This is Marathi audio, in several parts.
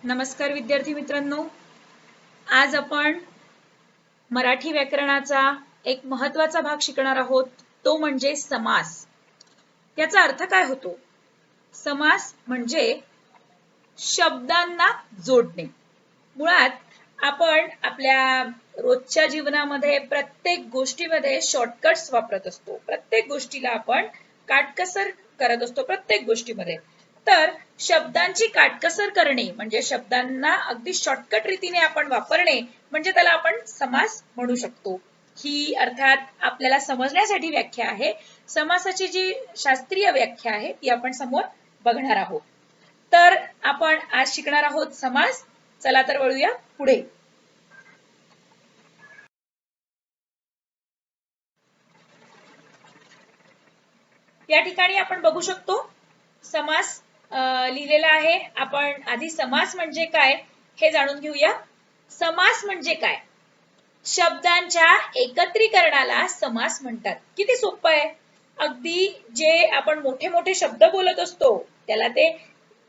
नमस्कार विद्यार्थी मित्रांनो, आज आपण मराठी व्याकरणाचा एक महत्त्वाचा भाग शिकणार आहोत, तो म्हणजे समास. याचा अर्थ काय होतो? समास म्हणजे शब्दांना जोडणे. मुळात आपण आपल्या रोजच्या जीवनामध्ये प्रत्येक गोष्टीमध्ये शॉर्टकट्स वापरत असतो. प्रत्येक गोष्टीला आपण काटकसर करत असतो प्रत्येक गोष्टीमध्ये. तर शब्दांची काटकसर करणे म्हणजे शब्दांना अगदी शॉर्टकट रीतीने आपण वापरणे म्हणजे त्याला आपण समास म्हणू शकतो. ही अर्थात आपल्याला समजण्यासाठी व्याख्या आहे. समासाची जी शास्त्रीय व्याख्या आहे ती आपण समोर बघणार आहोत. तर आपण आज शिकणार आहोत समास. चला तर वळूया पुढे. या ठिकाणी आपण बघू शकतो समास लिहिलेला आहे. आपण आधी समास म्हणजे काय हे जाणून घेऊया. समास म्हणजे काय? शब्दांच्या एकत्रीकरणाला समास म्हणतात. किती सोपं आहे. अगदी जे आपण मोठे मोठे शब्द बोलत असतो त्याला ते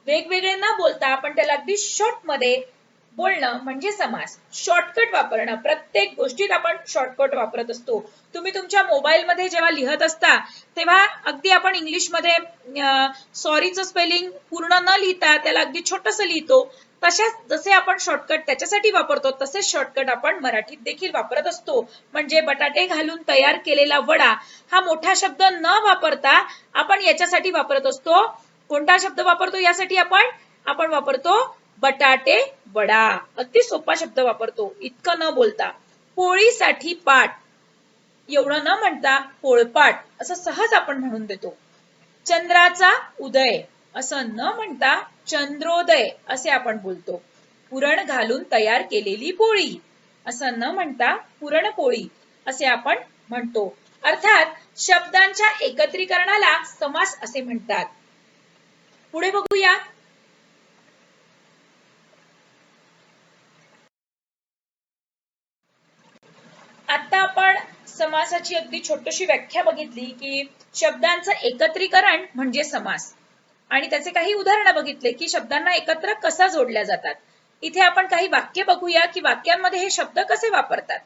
वेगवेगळे न बोलता आपण त्याला अगदी शॉर्ट मध्ये बोलणं म्हणजे समास. शॉर्टकट वापरणं, प्रत्येक गोष्टीत आपण शॉर्टकट वापरत असतो. तुम्ही तुमच्या मोबाईल मध्ये जेव्हा लिहत असता तेव्हा अगदी आपण इंग्लिश मध्ये सॉरीचं स्पेलिंग पूर्ण न लिहिता त्याला अगदी छोटंसं लिहितो. तशाच जसे आपण शॉर्टकट त्याच्यासाठी वापरतो तसेच शॉर्टकट आपण मराठीत देखील वापरत असतो. म्हणजे बटाटे घालून तयार केलेला वडा हा मोठा शब्द न वापरता आपण याच्यासाठी वापरत असतो. कोणता शब्द वापरतो यासाठी? आपण वापरतो बटाटे वडा. अगदी सोपा शब्द वापरतो इतकं न बोलता. पोळीसाठी पाट एवढं न म्हणता पोळपाट असं सहज आपण म्हणून देतो. चंद्राचा उदय असं न म्हणता चंद्रोदय असे आपण बोलतो. पुरण घालून तयार केलेली पोळी असं न म्हणता पुरणपोळी असे आपण म्हणतो. अर्थात शब्दांच्या एकत्रीकरणाला समास असे म्हणतात. पुढे बघूया. आता आपण समासाची अगदी छोटीशी व्याख्या बघितली की शब्दांचं एकत्रीकरण म्हणजे समास आणि त्याचे काही उदाहरणं बघितले की शब्दांना एकत्र कसा जोडल्या जातात. इथे आपण काही वाक्य बघूया की वाक्यांमध्ये हे शब्द कसे वापरतात.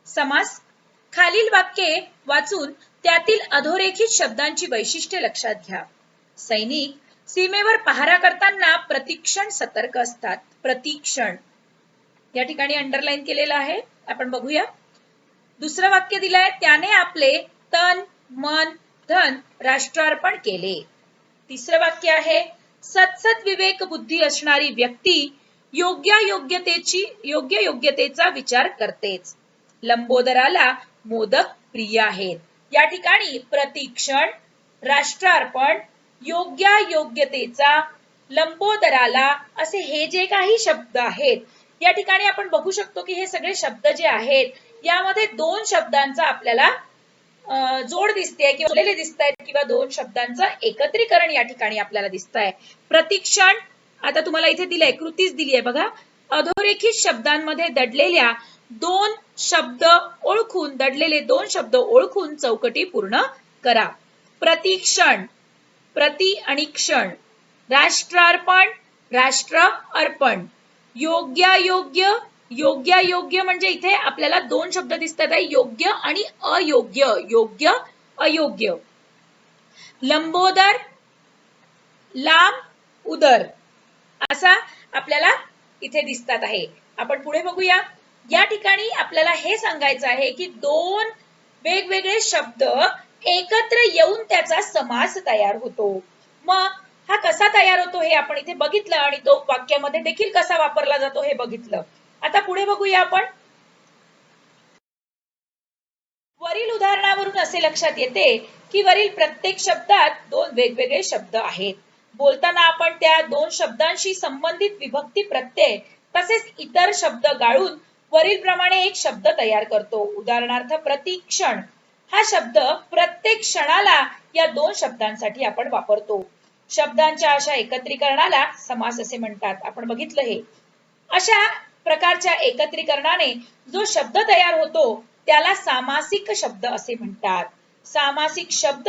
समास. खालील वाक्ये वाचून त्यातील अधोरेखित शब्दांची वैशिष्ट्ये लक्षात घ्या. सैनिक सीमेवर पहारा करताना प्रतिक्षण सतर्क असतात. प्रतिक्षण या ठिकाणी अंडरलाईन केलेलं आहे, आपण बघूया. दुसरं वाक्य दिलंय, त्याने आपले तन मन धन राष्ट्रार्पण केले. तिसरं वाक्य आहे, सत्सत विवेक बुद्धी असणारी व्यक्ती योग्यतेचा विचार करतेच. लंबोदराला मोदक प्रिय आहेत. या ठिकाणी प्रतिक्षण, राष्ट्रार्पण, योग्यतेचा, लंबोदराला असे हे जे काही शब्द आहेत या ठिकाणी आपण बघू शकतो की हे सगळे शब्द जे आहेत यामध्ये दोन शब्दांचा आपल्याला जोड दिसते किंवा जोडलेले दिसत आहेत किंवा दोन शब्दांचं एकत्रीकरण या ठिकाणी आपल्याला दिसत आहे. प्रतिक्षण आता तुम्हाला इथे दिलंय, कृतीच दिली आहे बघा. अधोरेखित शब्दांमध्ये दडलेले दोन शब्द ओळखून चौकटी पूर्ण करा. प्रतिक्षण, प्रति आणि क्षण. राष्ट्रार्पण, राष्ट्र अर्पण. योग्य म्हणजे इथे आपल्याला दोन शब्द दिसतात आहे, योग्य आणि अयोग्य. अयोग्य. लंबोदर, लांब, उदर असा आपल्याला इथे दिसतात आहे. आपण पुढे बघूया. या ठिकाणी आपल्याला हे सांगायचं आहे की दोन वेगवेगळे शब्द एकत्र येऊन त्याचा समास तयार होतो. मग हा कसा तयार होतो हे आपण इथे बघितलं आणि तो वाक्यामध्ये देखील कसा वापरला जातो हे बघितलं. आता पुढे बघूया आपण. वरील उदाहरणावरून असे लक्षात येते की वरील प्रत्येक शब्दात दोन वेगवेगळे शब्द आहेत. बोलताना आपण त्या दोन शब्दांशी संबंधित विभक्ती प्रत्यय तसेच इतर शब्द गाळून वरील प्रमाणे एक शब्द तयार करतो. उदाहरणार्थ प्रतिक्षण हा शब्द प्रत्येक क्षणाला या दोन शब्दांसाठी आपण वापरतो. शब्दांच्या अशा एकत्रीकरणाला समास असे म्हणतात. आपण बघितलं हे. अशा प्रकारच्या एकत्रीकरणाने जो शब्द तयार होतो त्याला सामासिक शब्द असे म्हणतात. सामासिक शब्द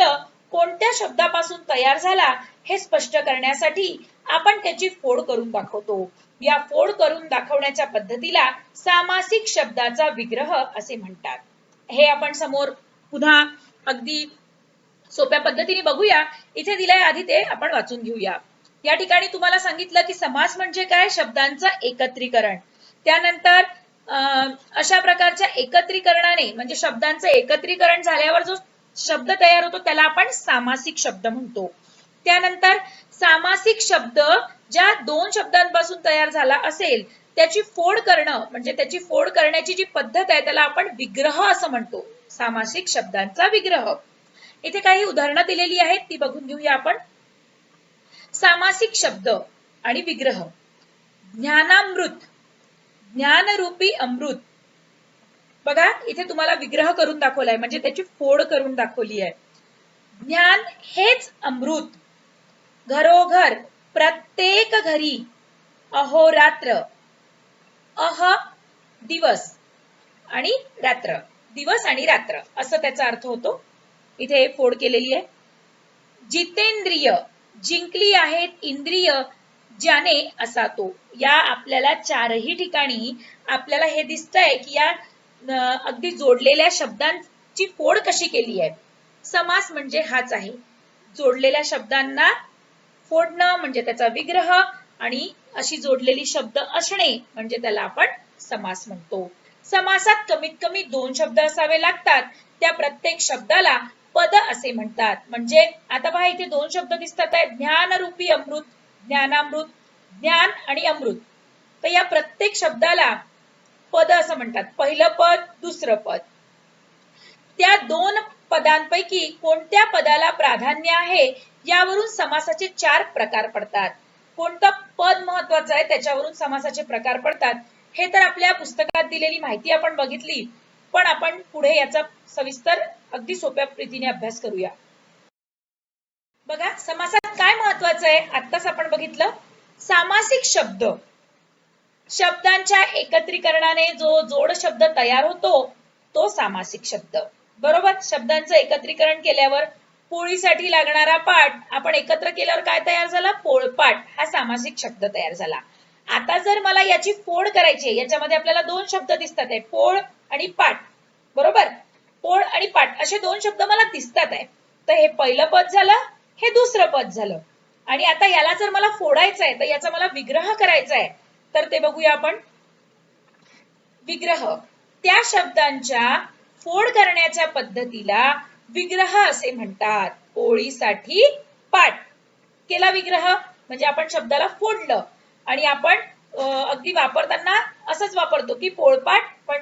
कोणत्या शब्दापासून तयार झाला हे स्पष्ट करण्यासाठी आपण त्याची फोड करून दाखवतो. या फोड करून दाखवण्याच्या पद्धतीला सामासिक शब्दाचा विग्रह असे म्हणतात. हे आपण समोर पुन्हा अगदी सोप्या पद्धतीने बघूया. इथे दिलंय, आधी ते आपण वाचून घेऊया. या ठिकाणी तुम्हाला सांगितलं की समास म्हणजे काय, शब्दांचं एकत्रीकरण. त्यानंतर अशा प्रकारच्या एकत्रीकरणाने म्हणजे शब्दांचं एकत्रीकरण झाल्यावर जो शब्द तयार होतो त्याला आपण सामासिक शब्द म्हणतो. त्यानंतर सामासिक शब्द ज्या दोन शब्दांपासून तयार झाला असेल त्याची फोड करणं म्हणजे त्याची फोड करण्याची जी पद्धत आहे त्याला आपण विग्रह असं म्हणतो. सामासिक शब्दांचा विग्रह. इथे काही उदाहरणं दिलेली आहेत, ती बघून घेऊया आपण. सामासिक शब्द आणि विग्रह. ज्ञानामृत, ज्ञानरूपी अमृत. बघा इथे तुम्हाला विग्रह करून दाखवलाय म्हणजे त्याची फोड करून दाखवली आहे. ज्ञान हेच अमृत. घरोघर, प्रत्येक घरी. अहोरात्र, अह दिवस आणि रात्र, दिवस आणि रात्र असं त्याचा अर्थ होतो. इथे फोड केलेली आहे. जितेंद्रिय, जिंकली आहेत इंद्रिय ज्याने असा तो. या आपल्याला चारही ठिकाणी आपल्याला हे दिसतंय की या अगदी जोडलेल्या शब्दांची फोड कशी केली आहे. समास म्हणजे हाच आहे, जोडलेल्या शब्दांना फोडणं म्हणजे त्याचा विग्रह आणि अशी जोडलेली शब्द असणे म्हणजे त्याला आपण समास म्हणतो. समासात कमीत कमी 2 शब्द असावे लागतात. त्या प्रत्येक शब्दाला पद असे म्हणतात. म्हणजे आता पहा इथे 2 शब्द दिसतात आहेत, ज्ञानरूपी अमृत, ज्ञानामृत, ज्ञान आणि अमृत. तर या प्रत्येक शब्दाला पद असं म्हणतात. पहिलं पद, दुसरं पद. त्या 2 पदांपैकी कोणत्या पदाला प्राधान्य आहे यावरून समासाचे 4 प्रकार पडतात. कोणतं पद महत्वाचं आहे त्याच्यावरून समासाचे प्रकार पडतात. हे तर आपल्या पुस्तकात दिलेली माहिती आपण बघितली, पण आपण पुढे याचा सविस्तर अगदी सोप्या रीतीने अभ्यास करूया. बघा समासात काय महत्वाचं आहे आत्ताच आपण बघितलं. सामासिक शब्द, शब्दांच्या एकत्रीकरणाने जो जोड शब्द तयार होतो तो सामासिक शब्द. बरोबर, शब्दांचं एकत्रीकरण केल्यावर पोळीसाठी लागणारा पाट आपण एकत्र केल्यावर काय तयार झाला, पोळपाट. हा सामासिक शब्द तयार झाला. आता जर मला याची फोड करायची, याच्यामध्ये आपल्याला 2 शब्द दिसतात आहे, पोळ आणि पाट. बरोबर, पोळ आणि पाट असे 2 शब्द मला दिसतात आहे. तर हे पहिलं पद झालं, हे दुसरं पद झालं. आणि आता याला जर मला फोडायचं आहे तर याचा मला विग्रह करायचा आहे. तर ते बघूया आपण. विग्रह, त्या शब्दांच्या फोड करण्याच्या पद्धतीला विग्रह असे म्हणतात. पोळीसाठी पाट केला विग्रह म्हणजे आपण शब्दाला फोडलं. आणि आपण अगदी वापरताना असंच वापरतो की पोळपाट, पण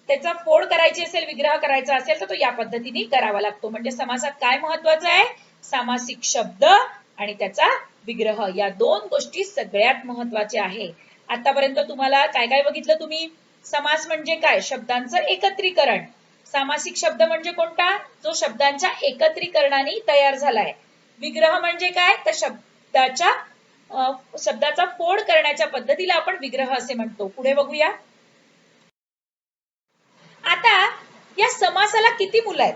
त्याचा फोड करायची असेल, विग्रह करायचा असेल तर तो या पद्धतीने करावा लागतो. म्हणजे समासात काय महत्वाचं आहे, सामासिक शब्द आणि त्याचा विग्रह. या 2 गोष्टी सगळ्यात महत्वाच्या आहे. आतापर्यंत तुम्हाला काय काय बघितलं तुम्ही. समास म्हणजे काय, शब्दांचं एकत्रीकरण. सामासिक शब्द म्हणजे कोणता, जो शब्दांच्या एकत्रीकरणाने तयार झालाय. विग्रह म्हणजे काय, तर शब्दाचा फोड करण्याच्या पद्धतीला आपण विग्रह असे म्हणतो. पुढे बघूया. आता या समासाला किती मुलं आहेत,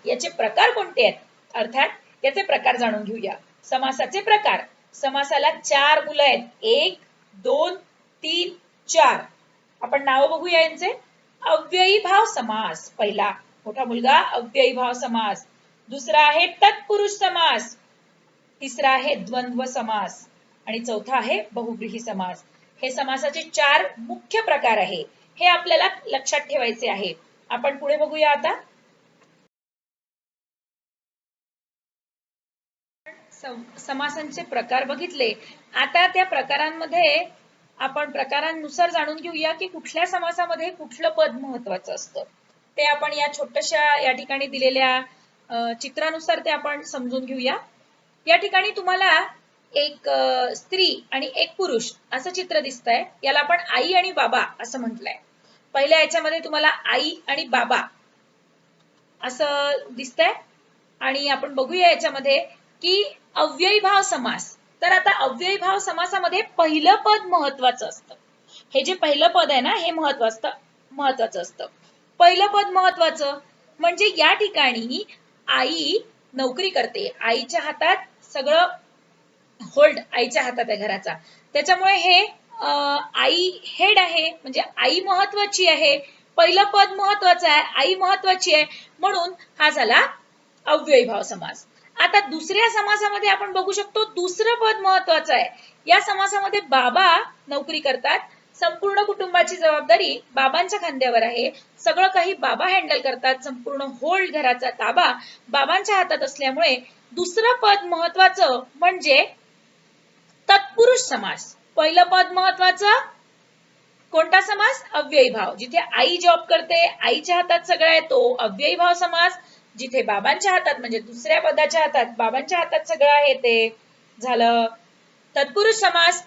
याचे प्रकार कोणते आहेत, अर्थात याचे प्रकार जाणून घेऊया. समासाचे प्रकार. समासाला 4 मुलं आहेत, 1, 2, 3, 4. आपण नाव बघूया यांचे. अव्ययीभाव समास, पहिला मोठा मुलगा अव्ययीभाव समास. दुसरा आहे तत्पुरुष समास. तिसरा आहे द्वंद्व समास आणि चौथा आहे बहुव्रीही समास. हे समासाचे 4 मुख्य प्रकार आहे. हे आपल्याला लक्षात ठेवायचे आहे. आपण पुढे बघूया. आता समासांचे प्रकार बघितले. आता त्या प्रकारांमध्ये आपण प्रकारांनुसार जाणून घेऊया की कुठल्या समासामध्ये कुठलं पद महत्वाचं असतं. ते आपण या छोट्याशा या ठिकाणी दिलेल्या चित्रानुसार ते आपण समजून घेऊया. या ठिकाणी तुम्हाला एक स्त्री आणि एक पुरुष असं चित्र दिसतंय. याला आपण आई आणि बाबा असं म्हटलंय. पहिल्या याच्यामध्ये तुम्हाला आई आणि बाबा असं दिसतंय. आणि आपण बघूया याच्यामध्ये की अव्ययीभाव समास. तर आता अव्ययीभाव समासामध्ये पहिलं पद महत्वाचं असतं. हे जे पहिलं पद आहे ना, हे महत्वाचं असतं. पहिलं पद महत्वाचं म्हणजे या ठिकाणी आई नोकरी करते, आईच्या हातात सगळं होल्ड आईच्या हातात आहे घराचा, त्याच्यामुळे हे आई हेड आहे, म्हणजे आई महत्वाची आहे, पहिलं पद महत्वाचं आहे, आई महत्वाची आहे, म्हणून हा झाला अव्ययीभाव समास. आता दुसऱ्या समासामध्ये आपण बघू शकतो दुसरं पद महत्वाचं आहे. या समासामध्ये बाबा नोकरी करतात, संपूर्ण कुटुंबाची जबाबदारी बाबांच्या खांद्यावर आहे, सगळं काही बाबा हँडल करतात, संपूर्ण होल्ड घराचा ताबा बाबांच्या हातात असल्यामुळे दुसरं पद महत्वाचं म्हणजे तत्पुरुष समास. पहिलं पद महत्वाचं कोणता समास? अव्ययीभाव. जिथे आई जॉब करते, आईच्या हातात सगळं आहे, तो अव्ययीभाव समास. जिथे बाबांच्या हातात म्हणजे दुसऱ्या पदाच्या हातात बाबांच्या हातात सगळं आहे ते झालं तत्पुरुष समास.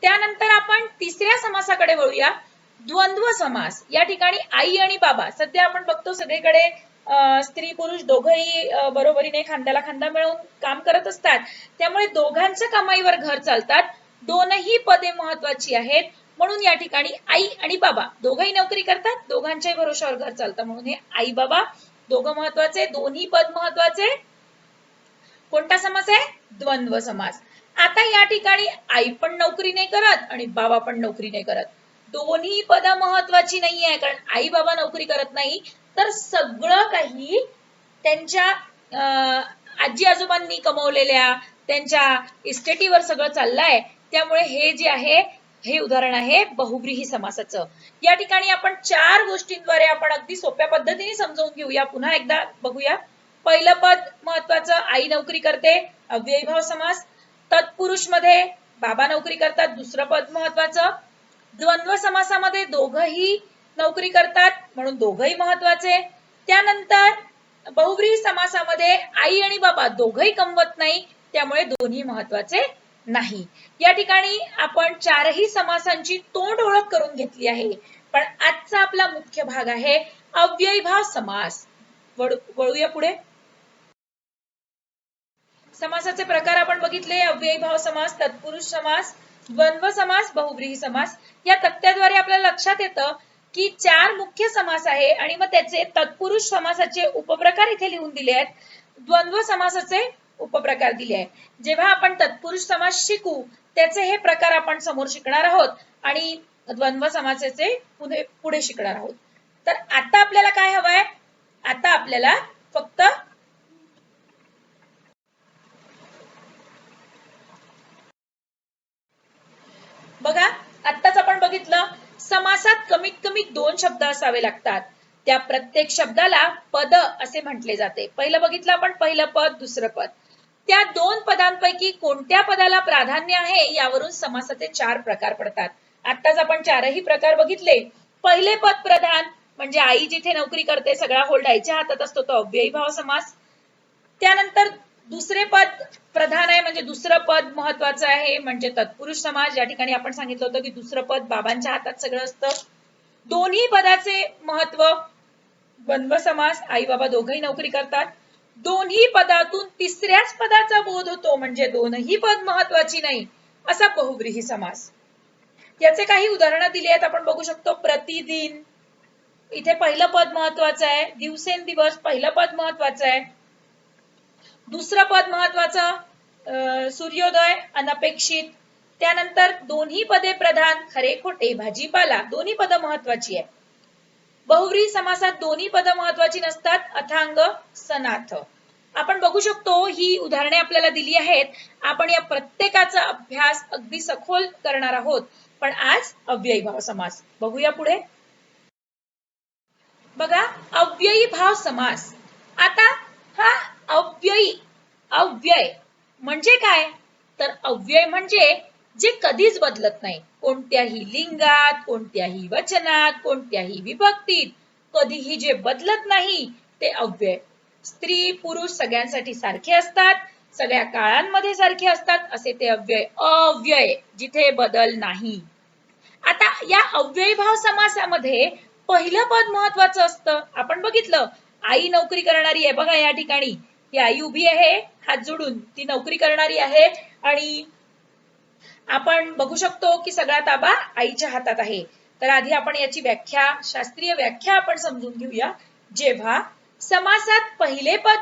त्यानंतर आपण तिसऱ्या समासाकडे वळूया, द्वंद्व समास. या ठिकाणी आई आणि बाबा, सध्या आपण बघतो सगळीकडे स्त्री पुरुष दोघंही बरोबरीने खांद्याला खांदा मिळून काम करत असतात, त्यामुळे दोघांच्या कमाईवर घर चालतात, दोनही पदे महत्वाची आहेत, म्हणून या ठिकाणी आई आणि बाबा दोघंही नोकरी करतात, दोघांच्याही भरोशावर घर चालतं, म्हणून हे आई बाबा दोघं महत्वाचे, दोन्ही पद महत्वाचे. कोणता समास आहे? द्वंद्व समास. आता या ठिकाणी आई पण नोकरी नाही करत आणि बाबा पण नोकरी नाही करत, दोन्ही पद महत्वाची नाही आहे, कारण आई बाबा नोकरी करत नाही तर सगळं काही त्यांच्या आजी आजोबांनी कमवलेल्या त्यांच्या इस्टेटीवर सगळं चाललंय, त्यामुळे हे जे आहे हे उदाहरण आहे बहुव्रीही समासाचं. या ठिकाणी आपण चार गोष्टींद्वारे आपण अगदी सोप्या पद्धतीने समजावून घेऊया, पुन्हा एकदा बघूया. पहिलं पद महत्वाचं, आई नोकरी करते, अव्ययीभाव समास. तत्पुरुष मध्ये बाबा नोकरी करतात, दुसरं पद महत्वाचं. द्वंद्व समासामध्ये दोघंही नोकरी करतात, म्हणून दोघंही महत्वाचे. त्यानंतर बहुव्रीही समासामध्ये आई आणि बाबा दोघंही कमवत नाही, त्यामुळे दोन्ही महत्वाचे नाही. या ठिकाणी आपण चारही समासांची तोंड ओळख करून घेतली आहे, पण आजचा आपला मुख्य भाग आहे अव्ययीभाव समास. वळूया पुढे. समासाचे प्रकार आपण बघितले, अव्ययीभाव समास, तत्पुरुष समास, द्वंद्व समास, बहुव्रीही समास. या तक्त्याद्वारे आपल्याला लक्षात येतं की चार मुख्य समास आहे आणि मग त्याचे तत्पुरुष समासाचे उपप्रकार इथे लिहून दिले आहेत, द्वंद्व समासाचे उपप्रकार दिले आहेत. जेव्हा आपण तत्पुरुष समास शिकू त्याचे हे प्रकार आपण समोर शिकणार आहोत आणि द्वंद्व समासाचे पुढे शिकणार आहोत. तर आता आपल्याला काय हवंय? आता आपल्याला फक्त बघा, आत्ताच आपण बघितलं समासात कमीत कमी दोन शब्द असावे लागतात, त्या प्रत्येक शब्दाला पद असे म्हटले जाते. पहिलं बघितलं आपण, पहिलं पद, दुसरं पद. त्या दोन पदांपैकी कोणत्या पदाला प्राधान्य आहे यावरून समासाचे चार प्रकार पडतात. आत्ताच आपण चारही प्रकार बघितले. पहिले पद प्रधान म्हणजे आई जिथे नोकरी करते सगळा होल्ड आईच्या हातात असतो, तो अव्ययीभाव समास. त्यानंतर दुसरे पद प्रधान आहे म्हणजे दुसरं पद महत्वाचं आहे म्हणजे तत्पुरुष समास. या ठिकाणी आपण सांगितलं होतं की दुसरं पद बाबांच्या हातात सगळं असतं. दोन्ही पदाचे महत्व, द्वंद्व समास, आई बाबा दोघंही नोकरी करतात. दोन्ही पदातून तिसऱ्याच पदाचा बोध होतो म्हणजे दोनही पद महत्वाची नाही, असा बहुव्रीही समास. याचे काही उदाहरणं दिली आहेत, आपण बघू शकतो. प्रतिदिन, इथे पहिलं पद महत्वाचं आहे, दिवसेंदिवस पहिलं पद महत्वाचं आहे, दुसरं पद महत्वाचं सूर्योदय, अनपेक्षित. त्यानंतर दोन्ही पदे प्रधान, खरे खोटे, भाजीपाला, दोन्ही पद महत्वाची आहे. बहुव्रीही समासात दोन्ही पद महत्वाची नसतात, अथांग, सनाथ. आपण बघू शकतो ही उदाहरणे आपल्याला दिली आहेत. आपण या प्रत्येकाचा अभ्यास अगदी सखोल करणार आहोत, पण आज अव्ययीभाव समास बघूया पुढे. बघा, अव्ययीभाव समास. आता हा अव्यय म्हणजे काय? तर अव्यय म्हणजे जे कधीच बदलत नाही, कोणत्याही लिंगात, कोणत्याही वचनात, कोणत्याही विभक्तीत कधीही जे बदलत नाही ते अव्यय. स्त्री पुरुष सगळ्यांसाठी सारखे असतात, सगळ्या काळांमध्ये सारखे असतात, असे ते अव्यय. अव्यय जिथे बदल नाही. आता या अव्ययीभाव समासामध्ये पहिलं पद महत्वाचं असतं. आपण बघितलं आई नोकरी करणारी आहे, बघा या ठिकाणी ही आई उभी आहे हात जोडून, ती नोकरी करणारी आहे आणि आपण बघू शकतो की सगळा ताबा आईच्या हातात आहे. तर आधी आपण याची व्याख्या, शास्त्रीय व्याख्या आपण समजून घेऊया. जेव्हा समासात पहिले पद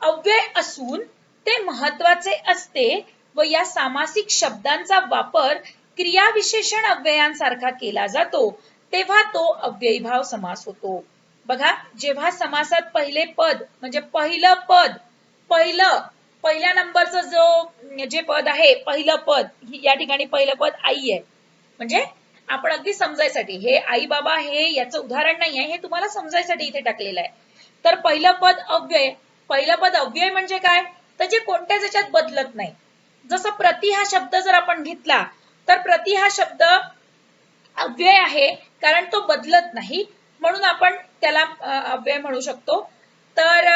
अव्यय असून ते महत्वाचे असते व या सामासिक शब्दांचा वापर क्रियाविशेषण अव्ययांसारखा केला जातो तेव्हा तो अव्ययीभाव समास होतो. बघा, जेव्हा समासात पहिले पद म्हणजे पहिलं पद, पहिल्या नंबरचं जे पद आहे, पहिलं पद, या ठिकाणी पहिलं पद आई आहे. म्हणजे आपण अगदी समजायसाठी, हे आई बाबा हे याचं उदाहरण नाही आहे, हे तुम्हाला समजायसाठी इथे टाकलेलं आहे. तर पहिलं पद अव्यय, पहिलं पद अव्यय म्हणजे काय, तर जे कोणत्याच याच्यात बदलत नाही. जसं प्रति हा शब्द जर आपण घेतला तर प्रति हा शब्द अव्यय आहे, कारण तो बदलत नाही, म्हणून आपण त्याला अव्यय म्हणू शकतो. तर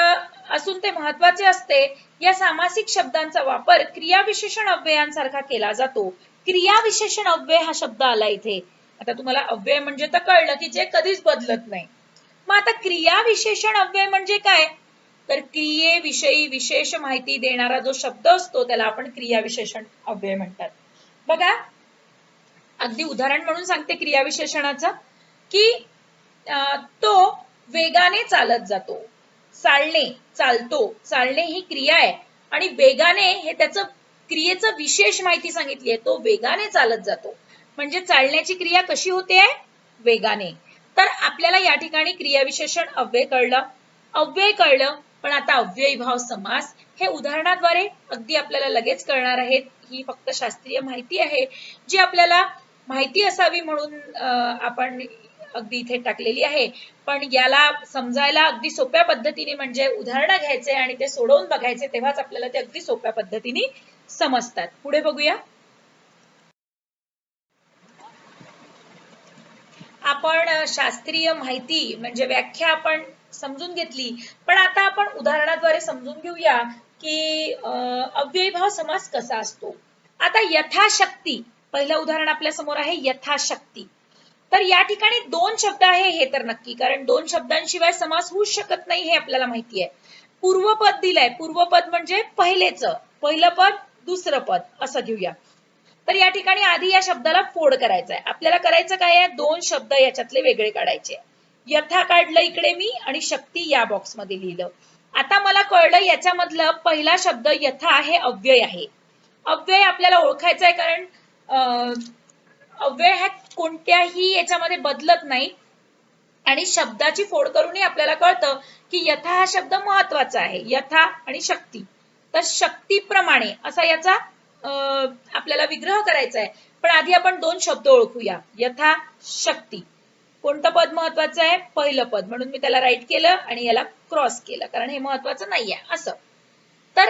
असून ते महत्वाचे असते, या सामासिक शब्दांचा वापर क्रियाविशेषण अव्ययांसारखा केला जातो. क्रियाविशेषण अव्यय हा शब्द आला इथे. आता तुम्हाला अव्यय म्हणजे तर कळलं की जे कधीच बदलत नाही. मग आता क्रियाविशेषण अव्यय म्हणजे काय, तर क्रियेविषयी विशेष माहिती देणारा जो शब्द असतो त्याला आपण क्रियाविशेषण अव्यय म्हणतात. बघा, अगदी उदाहरण म्हणून सांगते क्रियाविशेषणाचं, की तो वेगाने चालत जातो. चालणे, चालतो, चालणे ही क्रिया आहे आणि वेगाने हे त्याचं क्रियेचं विशेष माहिती सांगितली आहे. तो वेगाने चालत जातो म्हणजे चालण्याची क्रिया कशी होते, वेगाने. तर आपल्याला या ठिकाणी क्रियाविशेषण अव्यय कळलं, पण आता अव्ययीभाव समास हे उदाहरणाद्वारे अगदी आपल्याला लगेच कळणार आहेत. ही फक्त शास्त्रीय माहिती आहे जी आपल्याला माहिती असावी म्हणून आपण अगदी इथे टाकलेली आहे. पण याला समजायला अगदी सोप्या पद्धतीने म्हणजे उदाहरणं घ्यायचे आणि ते सोडवून बघायचे, तेव्हाच आपल्याला ते अगदी सोप्या पद्धतीने समजतात. पुढे बघूया. आपण शास्त्रीय माहिती म्हणजे व्याख्या आपण समजून घेतली, पण आता आपण उदाहरणाद्वारे समजून घेऊया की अव्ययीभाव समास कसा असतो. आता यथाशक्ती, पहिलं उदाहरण आपल्या समोर आहे यथाशक्ती. तर या ठिकाणी दोन शब्द आहे हे तर नक्की, कारण दोन शब्दांशिवाय समास होऊ शकत नाही हे आपल्याला माहिती आहे. पूर्वपद दिलंय, पूर्वपद म्हणजे पहिलं पद दुसरं पद असं घेऊया. तर या ठिकाणी आधी या शब्दाला फोड करायचा आहे. आपल्याला करायचं काय आहे, दोन शब्द याच्यातले वेगळे काढायचे. यथा काढलं इकडे मी आणि शक्ती या बॉक्स मध्ये लिहिलं. आता मला कळलं याच्यामधलं पहिला शब्द यथा हे अव्यय आहे. अव्यय आपल्याला ओळखायचं आहे, कारण अव्यय हा कोणत्याही याच्यामध्ये बदलत नाही आणि शब्दाची फोड करूनही आपल्याला कळतं की यथा हा शब्द महत्वाचा आहे. यथा आणि शक्ती, तर शक्तीप्रमाणे असा याचा आपल्याला विग्रह करायचा आहे. पण आधी आपण दोन शब्द ओळखूया. यथा शक्ती, कोणतं पद महत्वाचं आहे, पहिलं पद, म्हणून मी त्याला राईट केलं आणि याला क्रॉस केलं, कारण हे महत्वाचं नाहीये असं. तर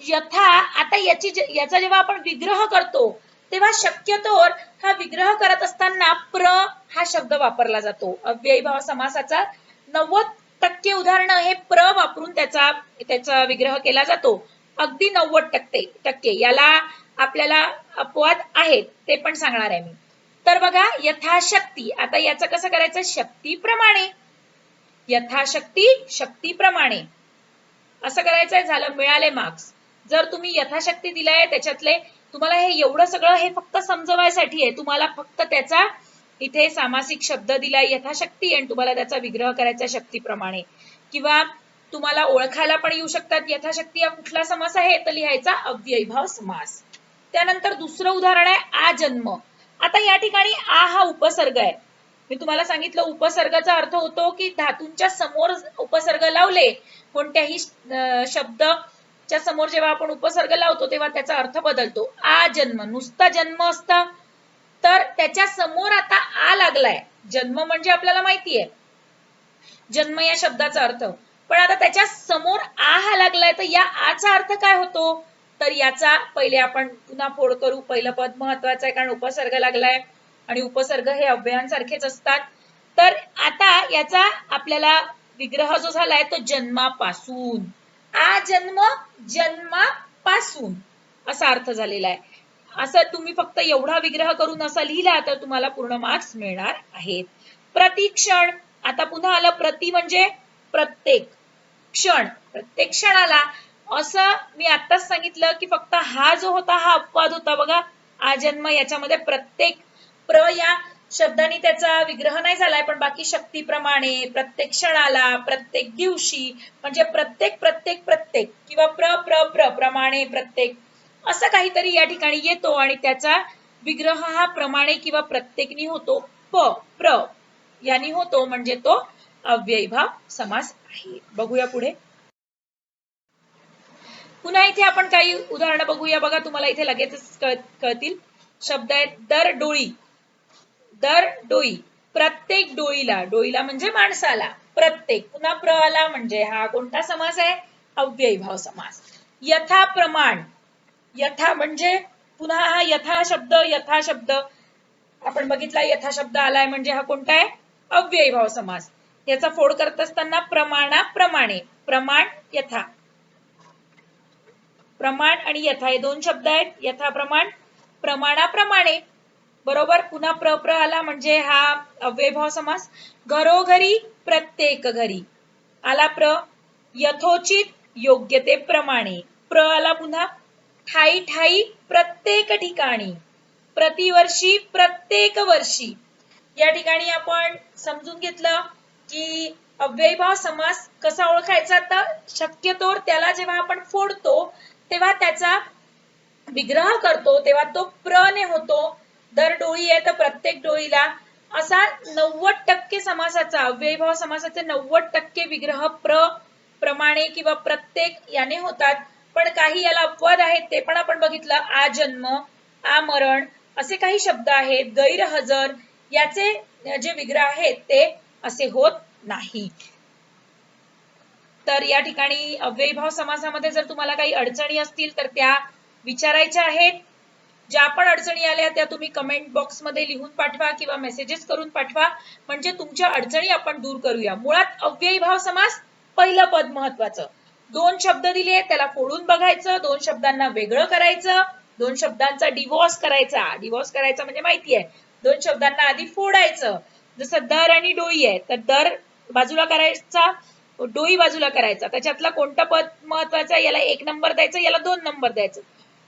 यथा, आता याचा जेव्हा आपण विग्रह करतो तेव्हा शक्यतोवर हा विग्रह करत असताना प्र हा शब्द वापरला जातो. अव्ययीभाव समासाचा 90% उदाहरण हे प्र वापरून त्याचा विग्रह केला जातो. अगदी 90%. याला आपल्याला अपवाद आहेत, ते पण सांगणार आहे मी. तर बघा, यथाशक्ती, आता याचं कसं करायचं, शक्तीप्रमाणे, यथाशक्ती शक्तीप्रमाणे असं करायचंय. झालं, मिळाले मार्क्स. जर तुम्ही यथाशक्ती दिलाय त्याच्यातले, तुम्हाला हे एवढं सगळं हे फक्त समजवायसाठी आहे. तुम्हाला फक्त त्याचा इथे सामासिक शब्द दिलाय यथाशक्ती आणि तुम्हाला त्याचा विग्रह करायचा शक्तीप्रमाणे, किंवा तुम्हाला ओळखायला पण येऊ शकतात यथाशक्ती हा कुठला समास आहे, तर लिहायचा अव्ययीभाव समास. त्यानंतर दुसरं उदाहरण आहे आजन्म. आता या ठिकाणी आ हा उपसर्ग आहे. मी तुम्हाला सांगितलं उपसर्गाचा अर्थ होतो की धातूंच्या समोर उपसर्ग लावले, कोणत्याही शब्दाच्या समोर जेव्हा आपण उपसर्ग लावतो तेव्हा त्याचा अर्थ बदलतो. आ जन्म, नुसता जन्म असता तर त्याच्या समोर आता आ लागलाय. जन्म म्हणजे आपल्याला माहितीये जन्म या शब्दाचा अर्थ, पण आता त्याच्या समोर आ हा लागलाय, तर या आचा अर्थ काय होतो, तर याचा पहिले आपण पुन्हा फोड करू. पहिलं पद महत्वाचं आहे कारण उपसर्ग लागलाय आणि उपसर्ग हे अव्ययांसारखेच असतात. तर आता याचा आपल्याला विग्रह जो झालाय तो जन्मापासून, आ जन्म जन्मापासून असा अर्थ झालेला आहे. असं तुम्ही फक्त एवढा विग्रह करून असा लिहिला तर तुम्हाला पूर्ण मार्क्स मिळणार आहेत. प्रतिक्षण, आता पुन्हा आलं, प्रति म्हणजे प्रत्येक, क्षण प्रत्येक क्षणाला. असं मी आत्ताच सांगितलं की फक्त हा जो होता हा अपवाद होता. बघा, आजन्म याच्यामध्ये प्रत्येक प्र या शब्दांनी त्याचा विग्रह नाही झालाय, पण बाकी शक्तीप्रमाणे, प्रत्येक क्षणाला, प्रत्येक दिवशी, म्हणजे प्रत्येक प्रत्येक प्रत्येक किंवा प्र प्र प्र प्रमाणे प्रत्येक असं काहीतरी या ठिकाणी येतो आणि त्याचा विग्रह हा प्रमाणे किंवा प्रत्येकनी होतो. प प्र यानी होतो, म्हणजे तो अव्ययीभाव समास आहे. बघूया पुढे. पुन्हा इथे आपण काही उदाहरणं बघूया. बघा, तुम्हाला इथे लगेचच कळतील. शब्द आहेत दर डोळी. दर डोळी, प्रत्येक डोळीला, डोळीला म्हणजे माणसाला, प्रत्येक, पुन्हा प्र आला म्हणजे हा कोणता समास आहे? अव्ययीभाव समास. यथा प्रमाण, यथा म्हणजे पुन्हा हा यथा शब्द, यथा शब्द आपण बघितला, यथा शब्द आलाय म्हणजे हा कोणता आहे? अव्ययीभाव समास. याचा फोड करत असताना प्रमाणाप्रमाणे, प्रमाण यथा, प्रमाण आणि यथा हे दोन शब्द आहेत. यथा प्रमाण, प्रमाणाप्रमाणे, बरोबर. पुन्हा प्र प्र आला म्हणजे हा अव्ययीभाव समास. घरोघरी, प्रत्येक घरी आला प्र. यथोचित, योग्यतेप्रमाणे, प्र आला पुन्हा. ठाई ठाई, प्रत्येक ठिकाणी, प्रतिवर्षी, प्रत्येक वर्षी. या ठिकाणी आपण समजून घेतलं की अव्ययीभाव समास कसा ओळखायचा. तर शक्यतोवर त्याला जेव्हा आपण फोडतो तेव्हा त्याचा विग्रह करतो तेव्हा तो प्र ने होतो. दर डोळी आहे तर प्रत्येक डोळीला, असा 90% समासाचा, अव्ययीभाव समासाचे 90% विग्रह प्र, प्रमाणे किंवा प्रत्येक याने होतात. पण काही याला अपवाद आहेत, ते पण आपण बघितलं. आजन्म, आमरण असे काही शब्द आहेत. गैरहजर याचे जे विग्रह आहेत ते असे होत नाही. तर या ठिकाणी अव्ययीभाव समासामध्ये जर तुम्हाला काही अडचणी असतील तर त्या विचारायच्या आहेत. ज्या पण अडचणी आल्या त्या तुम्ही कमेंट बॉक्स मध्ये लिहून पाठवा किंवा मेसेजेस करून पाठवा, म्हणजे तुमच्या अडचणी आपण दूर करूया. मुळात अव्ययीभाव समास पहिलं पद महत्वाचं. दोन शब्द दिले, त्याला फोडून बघायचं, दोन शब्दांना वेगळं करायचं, दोन शब्दांचा डिवॉर्स करायचा. डिवॉर्स करायचा म्हणजे माहिती आहे, दोन शब्दांना आधी फोडायचं. जसं दर आणि डोळी आहे, तर दर बाजूला करायचा, डोळी बाजूला करायचा. त्याच्यातला कोणतं पद महत्वाचं आहे, याला 1 नंबर द्यायचं, याला 2 नंबर द्यायचं.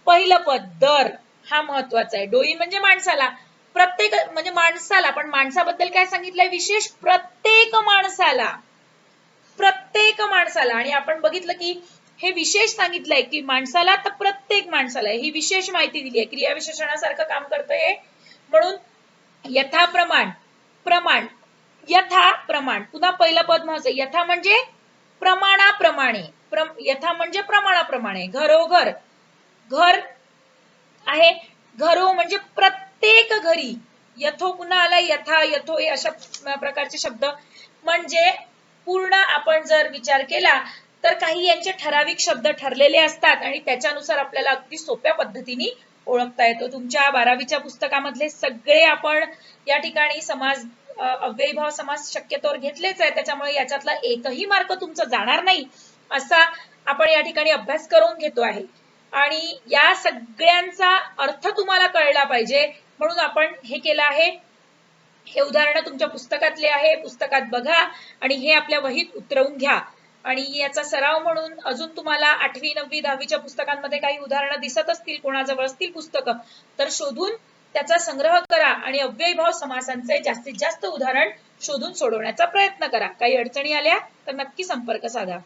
पहिलं पद दर हा महत्वाचा आहे. डोळी म्हणजे माणसाला, प्रत्येक म्हणजे माणसाला, पण माणसाबद्दल काय सांगितलंय विशेष? प्रत्येक माणसाला, प्रत्येक माणसाला. आणि आपण बघितलं की हे विशेष सांगितलंय की माणसाला तर प्रत्येक माणसाला, ही विशेष माहिती दिली आहे. क्रियाविशेषणासारखं काम करतंय. म्हणून यथा प्रमाण, प्रमाण, यथा प्रमाण, पुन्हा पहिलं पद महत्वाचं. यथा म्हणजे प्रमाणाप्रमाणे, यथा म्हणजे प्रमाणाप्रमाणे. घरोघर, घर आहे, घरो म्हणजे प्रत्येक घरी. यथो पुन्हा आला, यथा, यथो हे अशा प्रकारचे शब्द. म्हणजे पूर्ण आपण जर विचार केला तर काही यांचे ठराविक शब्द ठरलेले असतात आणि त्याच्यानुसार आपल्याला अगदी सोप्या पद्धतीने ओळखता येतो. तुमच्या 12वीच्या पुस्तकामधले सगळे आपण या ठिकाणी समास, अव्ययीभाव समास शक्यतोवर घेतलेच आहे, त्याच्यामुळे याच्यातला एकही मार्क तुमचा जाणार नाही असा आपण या ठिकाणी अभ्यास करून घेतो आहे. आणि या सगळ्यांचा अर्थ तुम्हाला कळला पाहिजे म्हणून आपण हे केलं आहे. हे उदाहरण तुमच्या पुस्तकातले आहे, पुस्तकात बघा आणि हे आपल्या वहीत उतरवून घ्या. आणि याचा सराव म्हणून अजून तुम्हाला 8वी, 9वी, 10वीच्या पुस्तकांमध्ये काही उदाहरणं दिसत असतील, कोणाजवळ असतील पुस्तकं, तर शोधून त्याचा संग्रह करा आणि अव्ययीभाव समासांचे जास्तीत जास्त उदाहरण शोधून सोडवण्याचा प्रयत्न करा. काही अडचणी आल्या तर नक्की संपर्क साधा.